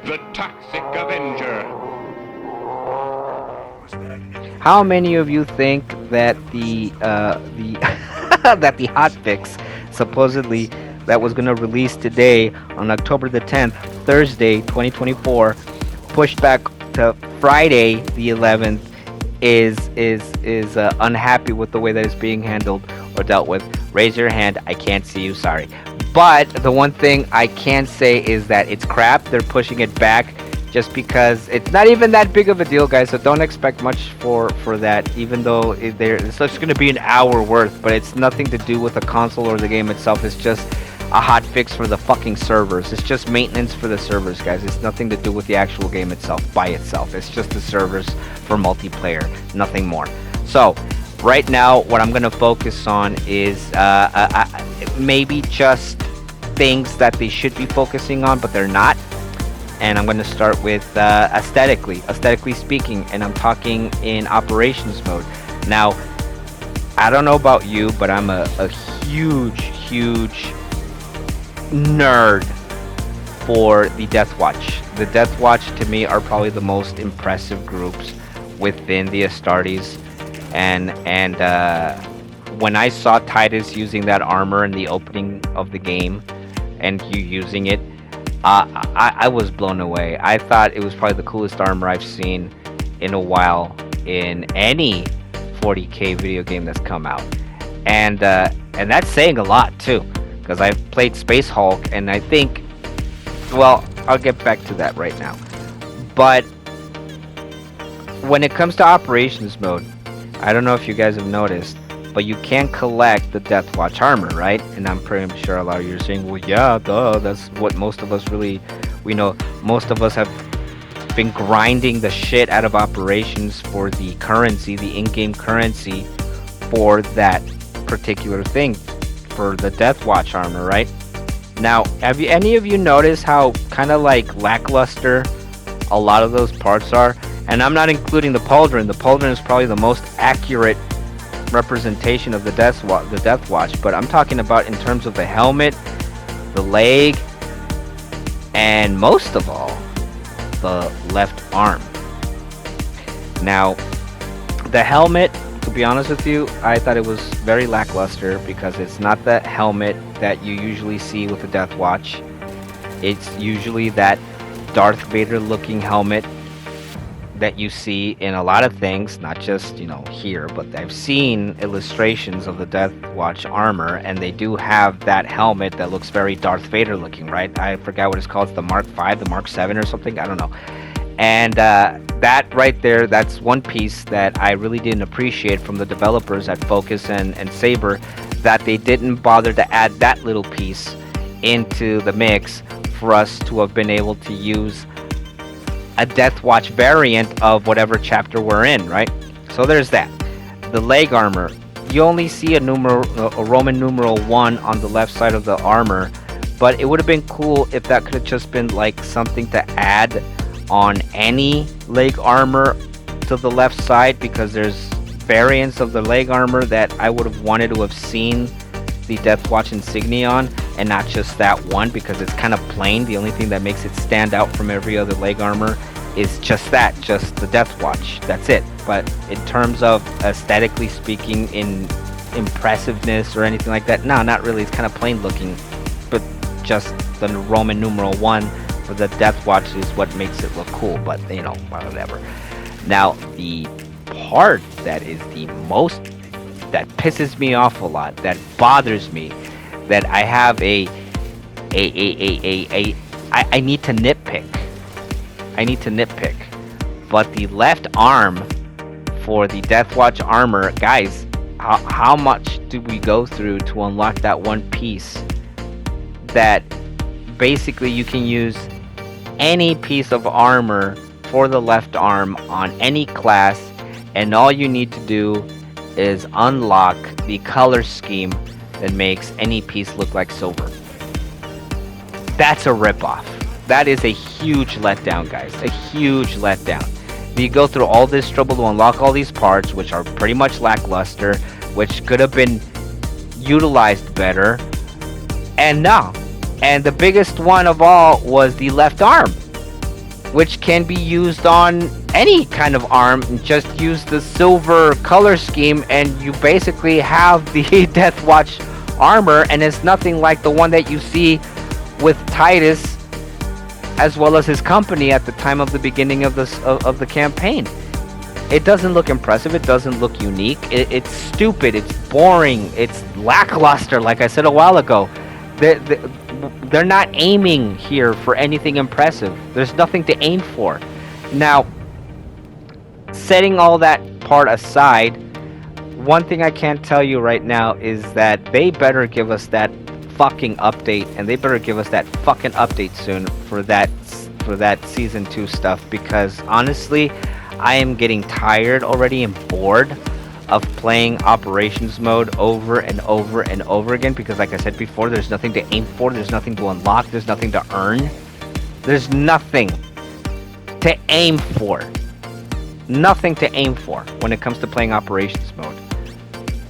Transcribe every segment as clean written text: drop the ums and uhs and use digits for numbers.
the Toxic Avenger. How many of you think that the that the hotfix supposedly that was gonna release today on October the 10th, Thursday, 2024, pushed back to Friday the 11th, is unhappy with the way that it's being handled or dealt with? Raise your hand. I can't see you. Sorry. But the one thing I can say is that it's crap. They're pushing it back just because it's not even that big of a deal, guys. So don't expect much for that. Even though it's just going to be an hour worth, but it's nothing to do with the console or the game itself. It's just a hot fix for the fucking servers. It's just maintenance for the servers, guys. It's nothing to do with the actual game itself by itself. It's just the servers for multiplayer, nothing more. So right now, what I'm going to focus on is maybe just things that they should be focusing on, but they're not. And I'm going to start with aesthetically speaking, and I'm talking in operations mode. Now, I don't know about you, but I'm a huge nerd for the Deathwatch. The Deathwatch to me are probably the most impressive groups within the Astartes, and when I saw Titus using that armor in the opening of the game, and you using it, I was blown away. I thought it was probably the coolest armor I've seen in a while in any 40k video game that's come out, and that's saying a lot too, because I've played Space Hulk, and I think, well, I'll get back to that right now. But when it comes to operations mode, I don't know if you guys have noticed, but you can collect the Deathwatch armor, right? And I'm pretty sure a lot of you are saying, well, yeah, duh, that's what most of us really, we know. Most of us have been grinding the shit out of operations for the currency, the in-game currency for that particular thing, for the Deathwatch armor, right? Now, have you any of you noticed how kind of like lackluster a lot of those parts are? And I'm not including the pauldron. The pauldron is probably the most accurate representation of the Deathwatch, but I'm talking about in terms of the helmet, the leg, and most of all, the left arm. Now, the helmet, to be honest with you, I thought it was very lackluster because it's not the helmet that you usually see with the Deathwatch. It's usually that Darth Vader looking helmet that you see in a lot of things, not just, here, but I've seen illustrations of the Deathwatch armor, and they do have that helmet that looks very Darth Vader looking, right? I forgot what it's called. It's the Mark 5, the Mark 7 or something, I don't know. And that right there, that's one piece that I really didn't appreciate from the developers at Focus and Saber, that they didn't bother to add that little piece into the mix for us to have been able to use a Deathwatch variant of whatever chapter we're in, right? So there's that. The leg armor, you only see a Roman numeral 1 on the left side of the armor, but it would have been cool if that could have just been like something to add on any leg armor to the left side, because there's variants of the leg armor that I would have wanted to have seen the Deathwatch insignia on, and not just that one, because it's kind of plain. The only thing that makes it stand out from every other leg armor is just the Deathwatch. That's it. But in terms of aesthetically speaking, in impressiveness or anything like that, no, not really. It's kind of plain looking, but just the Roman numeral 1 for the Deathwatch is what makes it look cool. But whatever. Now, the part that is the most, that pisses me off a lot, that bothers me, that I have I need to nitpick. But the left arm for the Deathwatch armor, guys, how much do we go through to unlock that one piece that basically you can use any piece of armor for the left arm on any class, and all you need to do is unlock the color scheme that makes any piece look like silver. That's a ripoff. That is a huge letdown, guys. A huge letdown. You go through all this trouble to unlock all these parts, which are pretty much lackluster, which could have been utilized better. And no. And the biggest one of all was the left arm. which can be used on any kind of arm. Just use the silver color scheme, and you basically have the Deathwatch armor, and it's nothing like the one that you see with Titus as well as his company at the time of the beginning of the campaign. It doesn't look impressive. It doesn't look unique. It's stupid. It's boring. It's lackluster, like I said a while ago. They're not aiming here for anything impressive. There's nothing to aim for. Now, setting all that part aside, one thing I can't tell you right now is that they better give us that fucking update, and they better give us that fucking update soon for that season 2 stuff, because honestly, I am getting tired already and bored of playing operations mode over and over and over again, because like I said before, there's nothing to aim for, there's nothing to unlock, there's nothing to earn, there's nothing to aim for. Nothing to aim for when it comes to playing operations mode.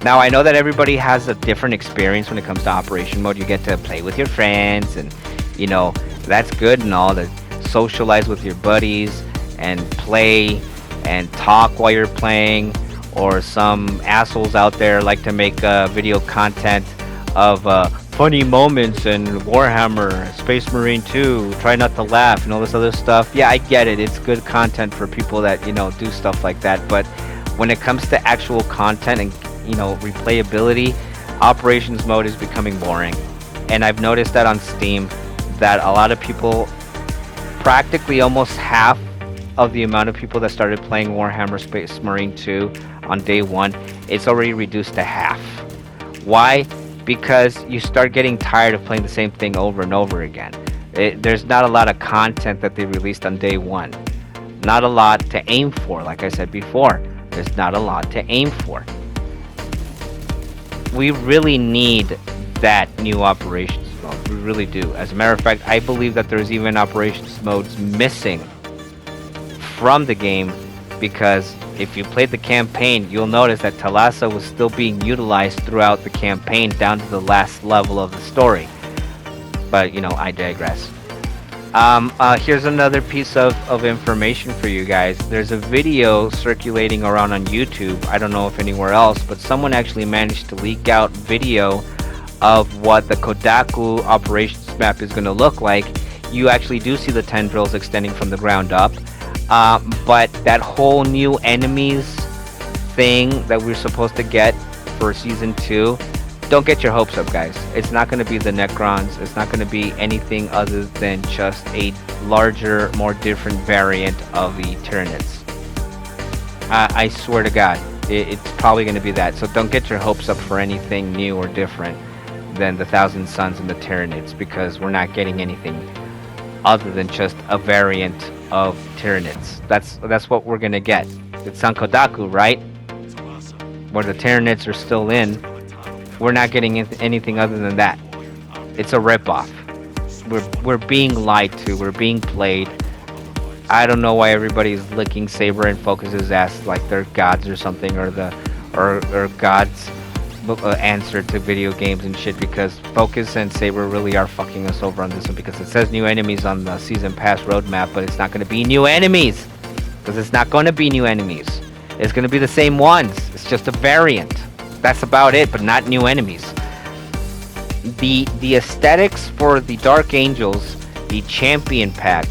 Now, I know that everybody has a different experience when it comes to operation mode. You get to play with your friends, and you know, that's good and all, to socialize with your buddies and play and talk while you're playing. Or some assholes out there like to make video content of funny moments in Warhammer, Space Marine 2, try not to laugh, and all this other stuff. Yeah, I get it. It's good content for people that, you know, do stuff like that. But when it comes to actual content and, you know, replayability, operations mode is becoming boring. And I've noticed that on Steam, that a lot of people, practically almost half of the amount of people that started playing Warhammer Space Marine 2 on day 1, it's already reduced to half. Why? Because you start getting tired of playing the same thing over and over again. There's not a lot of content that they released on day 1. Not a lot to aim for, like I said before. There's not a lot to aim for. We really need that new operations mode. We really do. As a matter of fact, I believe that there's even operations modes missing from the game, because if you played the campaign, you'll notice that Thalassa was still being utilized throughout the campaign down to the last level of the story. But, you know, I digress. Here's another piece of information for you guys. There's a video circulating around on YouTube. I don't know if anywhere else, but someone actually managed to leak out video of what the Kodaku operations map is going to look like. You actually do see the tendrils extending from the ground up. But that whole new enemies thing that we're supposed to get for Season 2, don't get your hopes up, guys. It's not going to be the Necrons. It's not going to be anything other than just a larger, more different variant of the Tyranids. I swear to God, it's probably going to be that. So don't get your hopes up for anything new or different than the Thousand Suns and the Tyranids, because we're not getting anything other than just a variant of Tyranids. That's what we're gonna get. It's on Kodaku, right? Where the Tyranids are still in. We're not getting anything other than that. It's a ripoff. We're being lied to. We're being played. I don't know why everybody's licking Saber and Focus's ass like they're gods or something, or gods answer to video games and shit, because Focus and Saber really are fucking us over on this one, because it says new enemies on the season pass roadmap, but it's not going to be new enemies, because it's not going to be new enemies. It's going to be the same ones. It's just a variant. That's about it, but not new enemies. The aesthetics for the Dark Angels, the champion pack,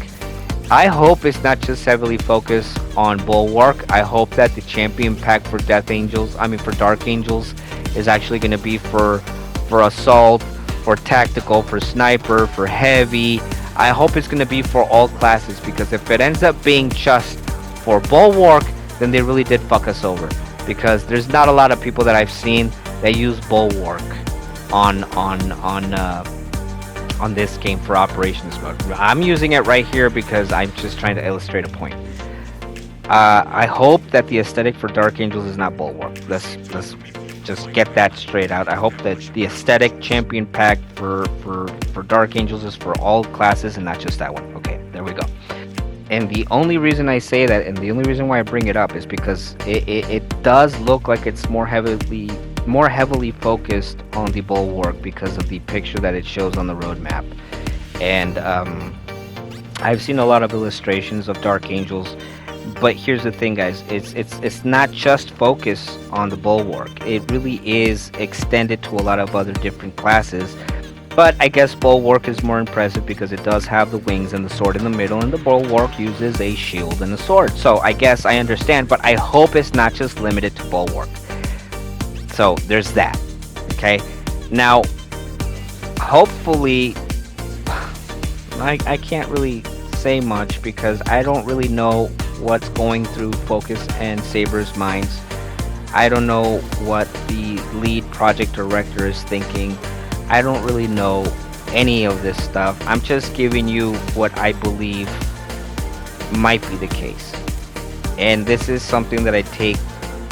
I hope it's not just heavily focused on Bulwark. I hope that the champion pack for for Dark Angels is actually going to be for assault, for tactical, for sniper, for heavy. I hope it's going to be for all classes, because if it ends up being just for Bulwark, then they really did fuck us over, because there's not a lot of people that I've seen that use Bulwark on this game for operations mode. I'm using it right here because I'm just trying to illustrate a point. I hope that the aesthetic for Dark Angels is not Bulwark. Let's just get that straight out. I hope that the aesthetic champion pack for Dark Angels is for all classes and not just that one. Okay, there we go. And the only reason I say that, and the only reason why I bring it up, is because it does look like it's more heavily focused on the Bulwark because of the picture that it shows on the roadmap. And I've seen a lot of illustrations of Dark Angels, but here's the thing, guys. It's not just focus on the bulwark. It really is extended to a lot of other different classes. But I guess bulwark is more impressive because it does have the wings and the sword in the middle, and the bulwark uses a shield and a sword. So I guess I understand, but I hope it's not just limited to bulwark. So there's that. Okay. Now, hopefully, I can't really say much because I don't really know what's going through Focus and Saber's minds. I don't know what the lead project director is thinking. I don't really know any of this stuff. I'm just giving you what I believe might be the case. And this is something that I take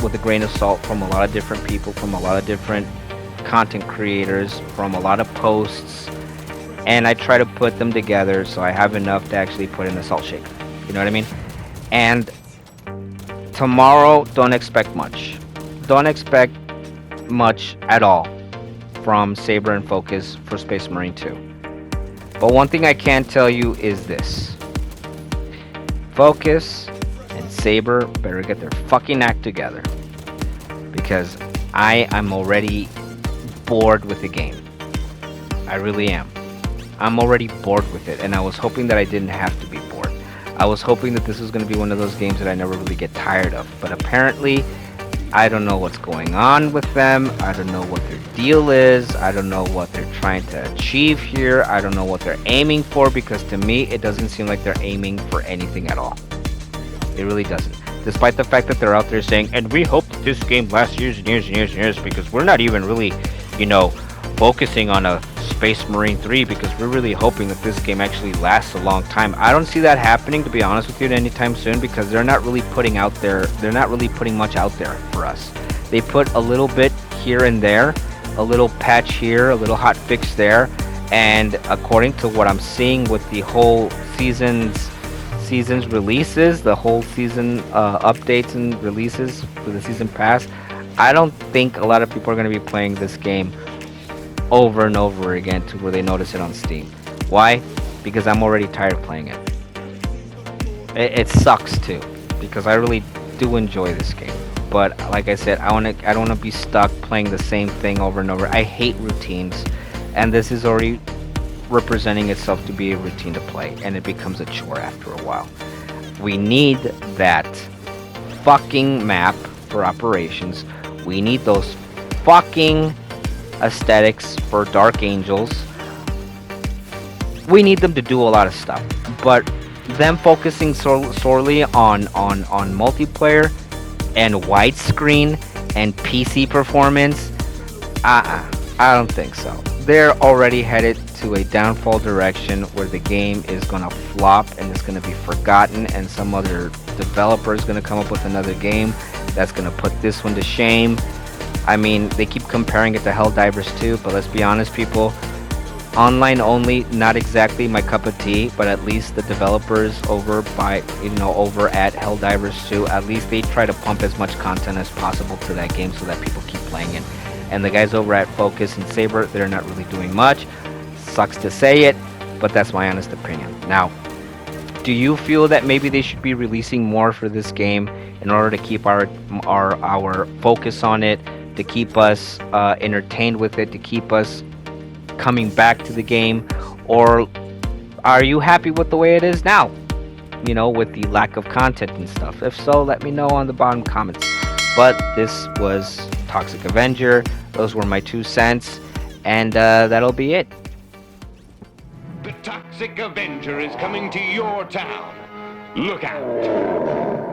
with a grain of salt from a lot of different people, from a lot of different content creators, from a lot of posts, and I try to put them together so I have enough to actually put in a salt shaker. You know what I mean? And tomorrow, don't expect much. Don't expect much at all from Saber and Focus for Space Marine 2. But one thing I can tell you is this. Focus and Saber better get their fucking act together. Because I am already bored with the game. I really am. I'm already bored with it, and I was hoping that I didn't have to be bored. I was hoping that this was going to be one of those games that I never really get tired of. But apparently, I don't know what's going on with them. I don't know what their deal is. I don't know what they're trying to achieve here. I don't know what they're aiming for, because to me, it doesn't seem like they're aiming for anything at all. It really doesn't. Despite the fact that they're out there saying, and we hope that this game lasts years and years and years and years, because we're not even really, focusing on a Space Marine 3, because we're really hoping that this game actually lasts a long time. I don't see that happening, to be honest with you, anytime soon, because they're not really putting much out there for us. They put a little bit here and there, a little patch here, a little hot fix there, and according to what I'm seeing with the whole season's releases, the whole season updates and releases for the season pass, I don't think a lot of people are going to be playing this game over and over again to where they notice it on Steam. Why? Because I'm already tired of playing it. It sucks too, because I really do enjoy this game. But like I said, I don't want to be stuck playing the same thing over and over. I hate routines, and this is already representing itself to be a routine to play, and it becomes a chore after a while. We need that fucking map for operations. We need those fucking aesthetics for Dark Angels. We need them to do a lot of stuff, but them focusing solely on multiplayer and widescreen and PC performance, I don't think so. They're already headed to a downfall direction where the game is gonna flop and it's gonna be forgotten, and some other developer is gonna come up with another game that's gonna put this one to shame. I mean, they keep comparing it to Helldivers 2, but let's be honest, people. Online only, not exactly my cup of tea, but at least the developers over at Helldivers 2, at least they try to pump as much content as possible to that game so that people keep playing it. And the guys over at Focus and Saber, they're not really doing much. Sucks to say it, but that's my honest opinion. Now, do you feel that maybe they should be releasing more for this game in order to keep our focus on it, to keep us entertained with it, to keep us coming back to the game? Or are you happy with the way it is now, with the lack of content and stuff? If so, let me know on the bottom comments. But this was Toxic Avenger. Those were my 2 cents, and that'll be it. The Toxic Avenger is coming to your town. Look out!